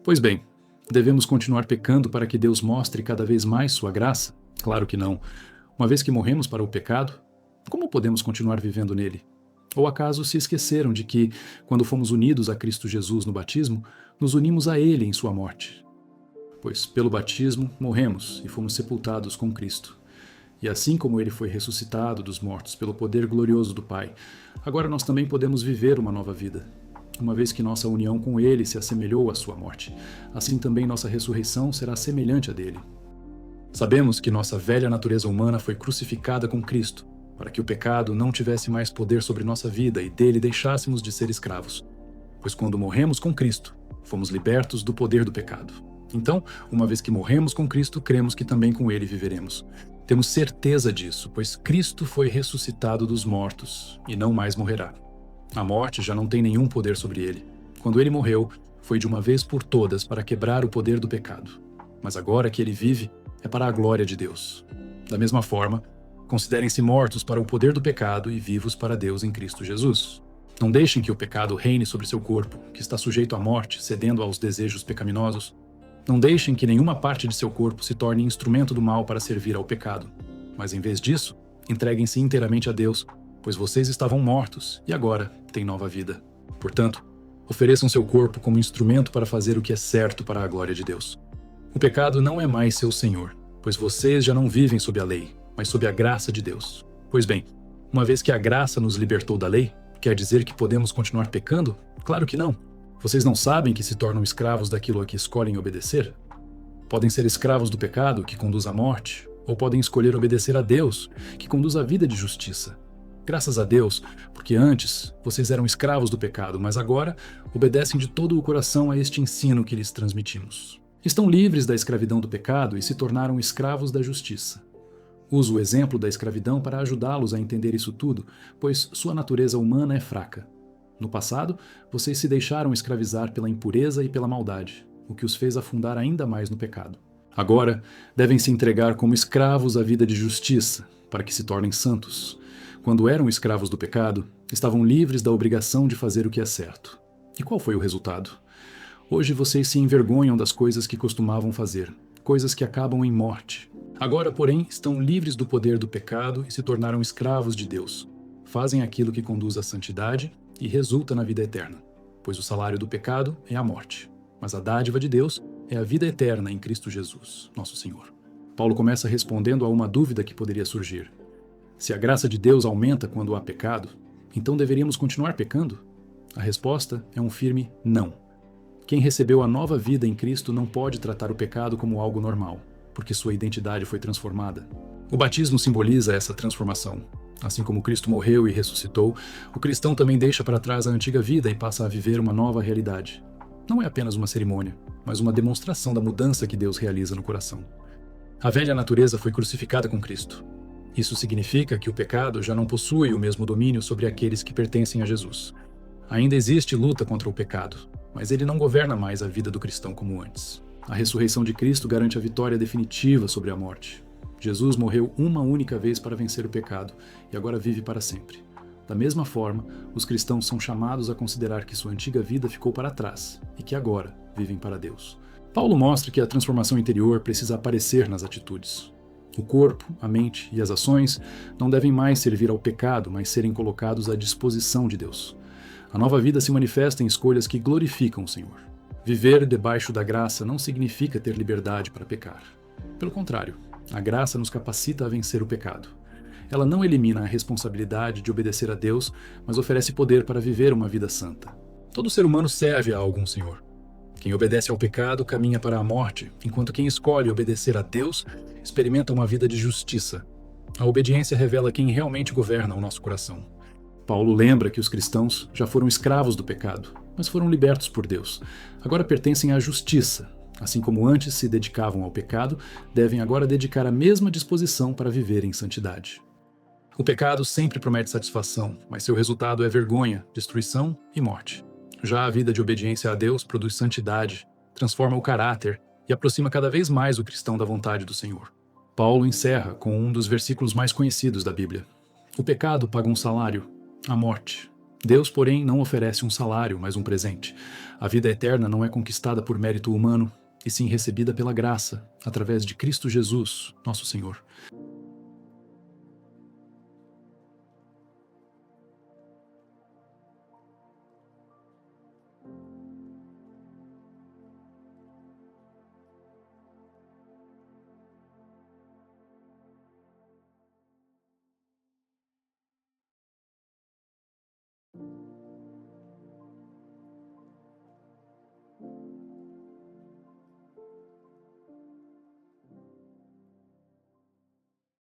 Pois bem, devemos continuar pecando para que Deus mostre cada vez mais sua graça? Claro que não. Uma vez que morremos para o pecado, como podemos continuar vivendo nele? Ou acaso se esqueceram de que, quando fomos unidos a Cristo Jesus no batismo, nos unimos a Ele em sua morte? Pois pelo batismo morremos e fomos sepultados com Cristo. E assim como Ele foi ressuscitado dos mortos pelo poder glorioso do Pai, agora nós também podemos viver uma nova vida. Uma vez que nossa união com Ele se assemelhou à sua morte, assim também nossa ressurreição será semelhante à dele. Sabemos que nossa velha natureza humana foi crucificada com Cristo, para que o pecado não tivesse mais poder sobre nossa vida e dele deixássemos de ser escravos. Pois quando morremos com Cristo, fomos libertos do poder do pecado. Então, uma vez que morremos com Cristo, cremos que também com ele viveremos. Temos certeza disso, pois Cristo foi ressuscitado dos mortos e não mais morrerá. A morte já não tem nenhum poder sobre ele. Quando ele morreu, foi de uma vez por todas para quebrar o poder do pecado. Mas agora que ele vive, é para a glória de Deus. Da mesma forma, considerem-se mortos para o poder do pecado e vivos para Deus em Cristo Jesus. Não deixem que o pecado reine sobre seu corpo, que está sujeito à morte, cedendo aos desejos pecaminosos. Não deixem que nenhuma parte de seu corpo se torne instrumento do mal para servir ao pecado. Mas em vez disso, entreguem-se inteiramente a Deus, pois vocês estavam mortos e agora têm nova vida. Portanto, ofereçam seu corpo como instrumento para fazer o que é certo para a glória de Deus. O pecado não é mais seu senhor, pois vocês já não vivem sob a lei, mas sob a graça de Deus. Pois bem, uma vez que a graça nos libertou da lei, quer dizer que podemos continuar pecando? Claro que não. Vocês não sabem que se tornam escravos daquilo a que escolhem obedecer? Podem ser escravos do pecado, que conduz à morte, ou podem escolher obedecer a Deus, que conduz à vida de justiça. Graças a Deus, porque antes vocês eram escravos do pecado, mas agora obedecem de todo o coração a este ensino que lhes transmitimos. Estão livres da escravidão do pecado e se tornaram escravos da justiça. Uso o exemplo da escravidão para ajudá-los a entender isso tudo, pois sua natureza humana é fraca. No passado, vocês se deixaram escravizar pela impureza e pela maldade, o que os fez afundar ainda mais no pecado. Agora, devem se entregar como escravos à vida de justiça, para que se tornem santos. Quando eram escravos do pecado, estavam livres da obrigação de fazer o que é certo. E qual foi o resultado? Hoje vocês se envergonham das coisas que costumavam fazer, coisas que acabam em morte. Agora, porém, estão livres do poder do pecado e se tornaram escravos de Deus. Fazem aquilo que conduz à santidade e resulta na vida eterna, pois o salário do pecado é a morte, mas a dádiva de Deus é a vida eterna em Cristo Jesus, nosso Senhor. Paulo começa respondendo a uma dúvida que poderia surgir. Se a graça de Deus aumenta quando há pecado, então deveríamos continuar pecando? A resposta é um firme não. Quem recebeu a nova vida em Cristo não pode tratar o pecado como algo normal, porque sua identidade foi transformada. O batismo simboliza essa transformação. Assim como Cristo morreu e ressuscitou, o cristão também deixa para trás a antiga vida e passa a viver uma nova realidade. Não é apenas uma cerimônia, mas uma demonstração da mudança que Deus realiza no coração. A velha natureza foi crucificada com Cristo. Isso significa que o pecado já não possui o mesmo domínio sobre aqueles que pertencem a Jesus. Ainda existe luta contra o pecado, mas ele não governa mais a vida do cristão como antes. A ressurreição de Cristo garante a vitória definitiva sobre a morte. Jesus morreu uma única vez para vencer o pecado e agora vive para sempre. Da mesma forma, os cristãos são chamados a considerar que sua antiga vida ficou para trás e que agora vivem para Deus. Paulo mostra que a transformação interior precisa aparecer nas atitudes. O corpo, a mente e as ações não devem mais servir ao pecado, mas serem colocados à disposição de Deus. A nova vida se manifesta em escolhas que glorificam o Senhor. Viver debaixo da graça não significa ter liberdade para pecar. Pelo contrário, a graça nos capacita a vencer o pecado. Ela não elimina a responsabilidade de obedecer a Deus, mas oferece poder para viver uma vida santa. Todo ser humano serve a algum Senhor. Quem obedece ao pecado caminha para a morte, enquanto quem escolhe obedecer a Deus experimenta uma vida de justiça. A obediência revela quem realmente governa o nosso coração. Paulo lembra que os cristãos já foram escravos do pecado, mas foram libertos por Deus. Agora pertencem à justiça. Assim como antes se dedicavam ao pecado, devem agora dedicar a mesma disposição para viver em santidade. O pecado sempre promete satisfação, mas seu resultado é vergonha, destruição e morte. Já a vida de obediência a Deus produz santidade, transforma o caráter e aproxima cada vez mais o cristão da vontade do Senhor. Paulo encerra com um dos versículos mais conhecidos da Bíblia. O pecado paga um salário, a morte. Deus, porém, não oferece um salário, mas um presente. A vida eterna não é conquistada por mérito humano, e sim recebida pela graça, através de Cristo Jesus, nosso Senhor.